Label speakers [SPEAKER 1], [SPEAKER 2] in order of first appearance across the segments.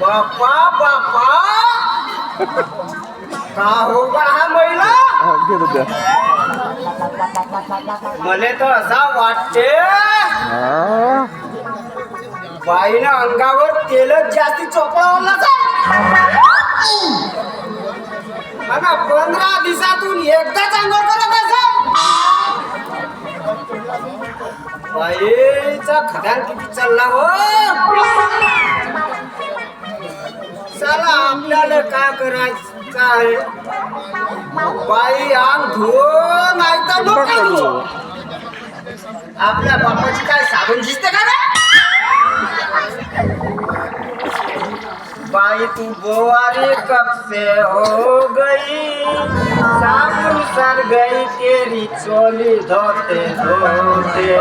[SPEAKER 1] बापा बापा का होगा हा महिला मले तर असा वाटते बाईनं अंगावर तेलच जास्ती चोपडावलं ना 15 दिवसातून एकदाच अंघोळ करत असेल बाईचा खदान किती चालला हो चला आपल्याला काय करायचं आहे बाई अंग धुवो नाही तर नको धुवो आपल्या बापाची काय साबण दिसते का रे बाई तू बोवारी कब से हो गई साबुन सर गई तेरी चोली धोते धोते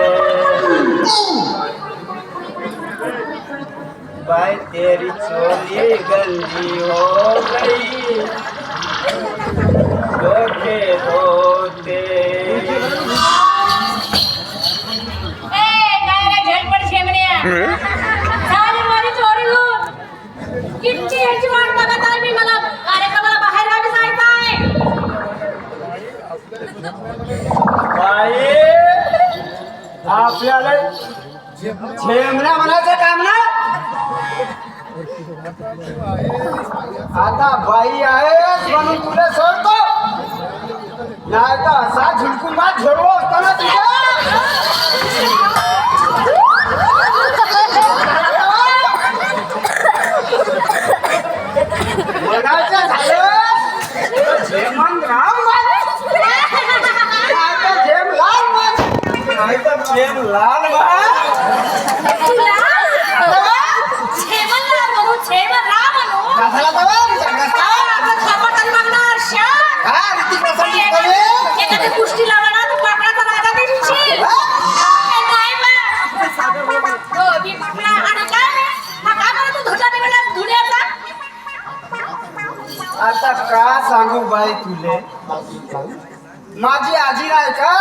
[SPEAKER 1] बाई तेरी चोली गंदी हो गई धोते धोते
[SPEAKER 2] किती याची वाट बघत आहे मी मला कार्यक्रमाला बाहेर गावी जायचं आहे
[SPEAKER 1] बाई आपल्याला झेमण्या म्हणायचं काम ना आता बाई आहे म्हणून तुला सोडतो नाही तर असा झुलकून बाद झोडलो असताना तुझ्या म्हणायचं झालं झेमन राम झेम लाल नाही तर झेम लाल
[SPEAKER 2] कुस्ती लावा ना तू पाकळाचा राजा दिसशी नाही बा हो मी पाकळा आणि काय हा का बरं तू धुता निघाला धुण्याचा
[SPEAKER 1] आता का सांगू बाई तुले माझी आजी नाही का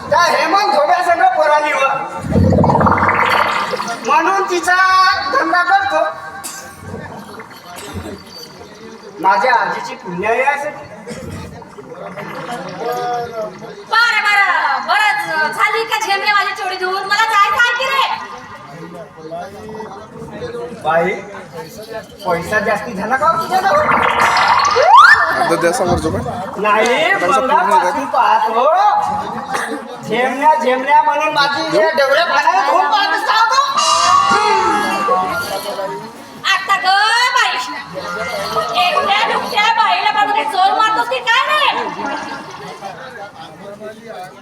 [SPEAKER 1] त्या हेमंत धोब्या संग पोराली व म्हणून तिचा धंदा करतो माझ्या आजीची पुण्याई आहे
[SPEAKER 2] बरं बरं बरंच झाली का झेमले माझी चोडी धुवून मला जायचं आहे की रे
[SPEAKER 1] बाई पैसा जास्ती झाला का तुझ्याजवळ नाही बंगापासून पाहतो झेमण्या झेमण्या म्हणून माझी डबऱ्या पाण्याला खूप पाहत असतो
[SPEAKER 2] आता ग बाई एकट्या दुकट्या बाईला बघून जोर मारतोस की काय रे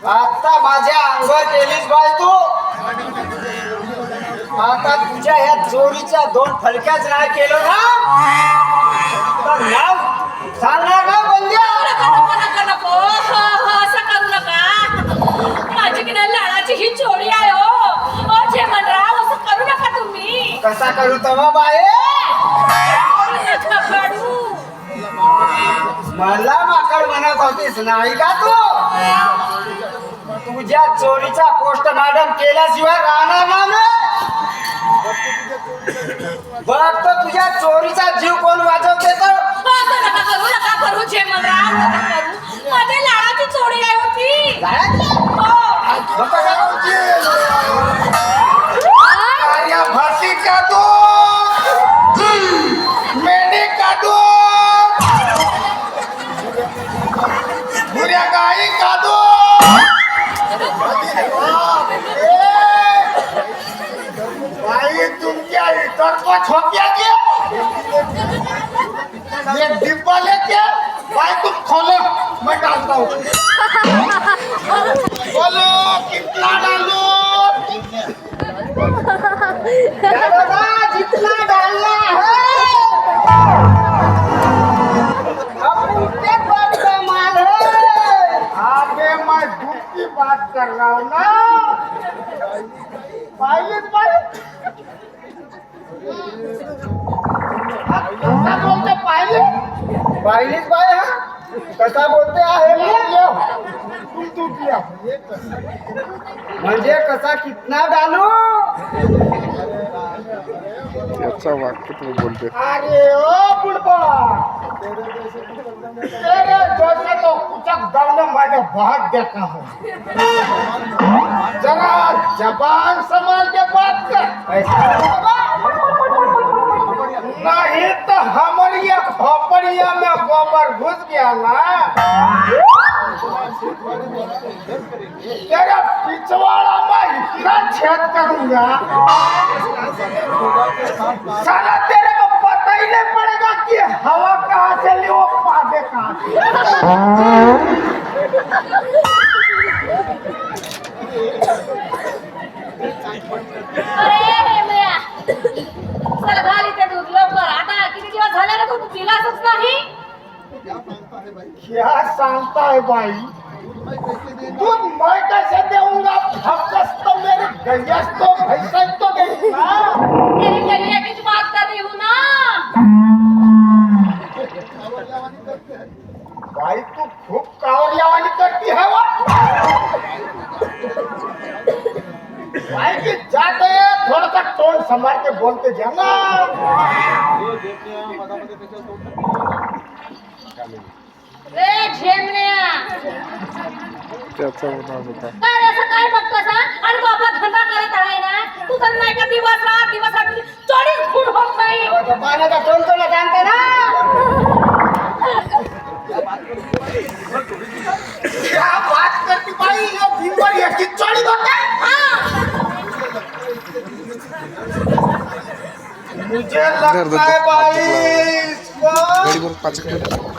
[SPEAKER 1] आता माझ्या अंगावर केलीस बाई तू आता तुझ्या ह्या चोरीच्या 2 फलक्याच नाही केलं ना तर नाव सांगणार का बंद्या
[SPEAKER 2] नको असं करू नका माझी की नाही लाडाची ही चोरी आहे हो झेमनराव असं करू नका तुम्ही
[SPEAKER 1] कसा करू तवा बाई मला माकड म्हणत होतीस नाही का तू तुझ्या चोरीचा पोस्टमॉर्टम केल्याशिवाय राहणार ना बघ तर तुझ्या चोरीचा जीव कोण वाजवते तर
[SPEAKER 2] नका करू झेमनराव नका करू माझ्या लाडाची चोरी आहे होती
[SPEAKER 1] फाशी काढू मेंढी काढू बुऱ्या गाई काढू बाई तुमच्या इतर छोट्या ये डिब्बा लेके भाई तुम खोलो मैं डालता हूँ बोलो कितना डालू जितना डालना है अपने बात का माल है आगे मैं दूध की बात कर रहा हूँ ना पायलट भाई कसा बोलते पायलट भाई हा कसा बोलते आहे तुम म्हणजे कसा कितना डालू
[SPEAKER 3] अच्छा वाक्य तुम्ही बोलते
[SPEAKER 1] अरे ओ बुढ़बा तेरे जैसे तो कुछ दौड़ने मैंने बहुत देखा हूँ जरा जबान संभाल के बात कर नहीं तो हमारी एक खोपड़िया में गोबर घुस गया ना तेरा पिछवाड़ा में इतना छेद करूंगा साला तेरे को पता ही नहीं पड़ेगा कि हवा कहाँ से ली वो पादे कहाँ से
[SPEAKER 2] अरे मेया चल घाल इथे दूध लवकर आता किती दिवस झाले ना तू पिलासच नाही
[SPEAKER 1] क्या सांगता है भाई दूध मैं कैसे देऊंगा फकस तो मेरे गैस तो भैंसा तो देगी ना
[SPEAKER 2] तेरी करिया की बात कर रही हूँ ना
[SPEAKER 1] भाई तू खूब कावरिया वाली करती है वो भाई की जाते थोड़ा सा टोन संभाल के बोलते जाना
[SPEAKER 2] रे झेमण्या
[SPEAKER 3] त्याचा नाव होता
[SPEAKER 2] काय असं काय बघतोस हा? आणि तू आपला धंदा करत आहे ना तू तर नाही का दिवस रात चोरीच खून होत नाही
[SPEAKER 1] पाण्याचा टोन तुला जाणते ना क्या बात करती भाई ये दिन भर एक ही चोरी होता है मुझे लगता है भाई इसको
[SPEAKER 3] गाडी बरोबर 5 किलो